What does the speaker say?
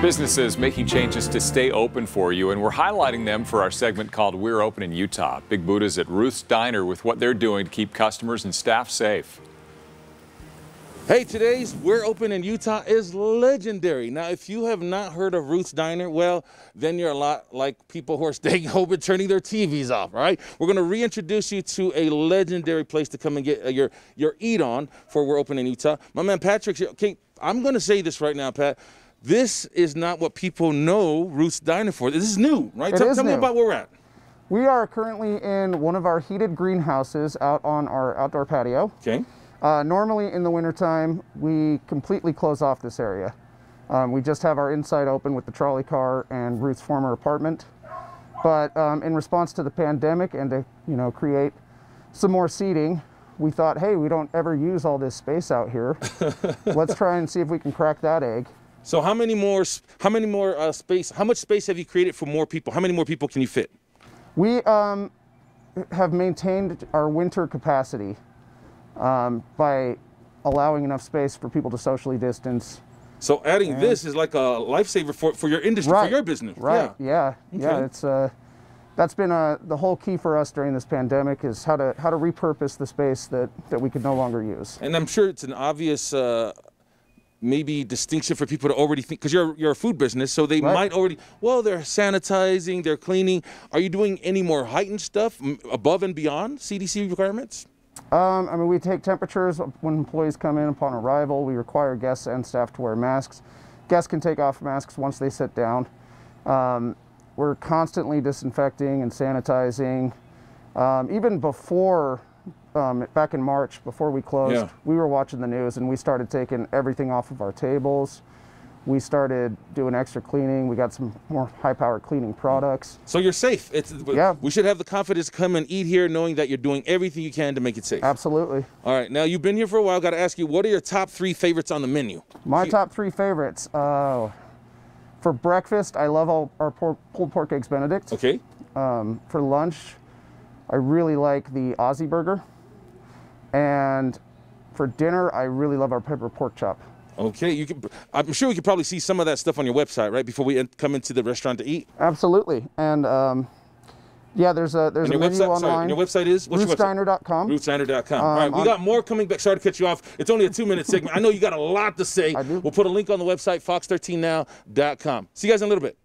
Businesses making changes to stay open for you, and we're highlighting them for our segment called We're Open in Utah. Big Buddha's at Ruth's Diner with what they're doing to keep customers and staff safe. Hey, today's We're Open in Utah is legendary. Now, if you have not heard of Ruth's Diner, well, then you're a lot like people who are staying home and turning their TVs off, all right? We're going to reintroduce you to a legendary place to come and get your eat on for We're Open in Utah. My man Patrick, okay, I'm going to say this right now, Pat. This is not what people know Ruth's Diner for. This is new, right? Tell me about where we're at. We are currently in one of our heated greenhouses out on our outdoor patio. Okay. Normally in the wintertime, we completely close off this area. We just have our inside open with the trolley car and Ruth's former apartment. But in response to the pandemic and to create some more seating, we thought, hey, we don't ever use all this space out here. Let's try and see if we can crack that egg. So how much space have you created for more people? How many more people can you fit? We have maintained our winter capacity by allowing enough space for people to socially distance. So adding this is like a lifesaver for your industry, right, for your business. Right, yeah. Okay. Yeah, it's that's been the whole key for us during this pandemic, is how to repurpose the space that we could no longer use. And I'm sure it's an obvious maybe distinction for people to already think, because you're a food business, so they might already, well, they're sanitizing, they're cleaning. Are you doing any more heightened stuff above and beyond CDC requirements? I mean, we take temperatures when employees come in upon arrival. We require guests and staff to wear masks. Guests can take off masks once they sit down. We're constantly disinfecting and sanitizing. Even before, back in March, before we closed, we were watching the news and we started taking everything off of our tables. We started doing extra cleaning. We got some more high-powered cleaning products. So you're safe. We should have the confidence to come and eat here knowing that you're doing everything you can to make it safe. Absolutely. All right. Now, you've been here for a while. Got to ask you, what are your top 3 favorites on the menu? My top 3 favorites. For breakfast, I love our pulled pork eggs Benedict. Okay. For lunch, I really like the Aussie burger. And for dinner, I really love our pepper pork chop. Okay, I'm sure we could probably see some of that stuff on your website, right, before we come into the restaurant to eat. Absolutely, and yeah, there's a menu online. Sorry, your website is? RuthsDiner.com. RuthsDiner.com. All right, we got more coming back. Sorry to cut you off. It's only a 2-minute segment. I know you got a lot to say. I do. We'll put a link on the website, fox13now.com. See you guys in a little bit.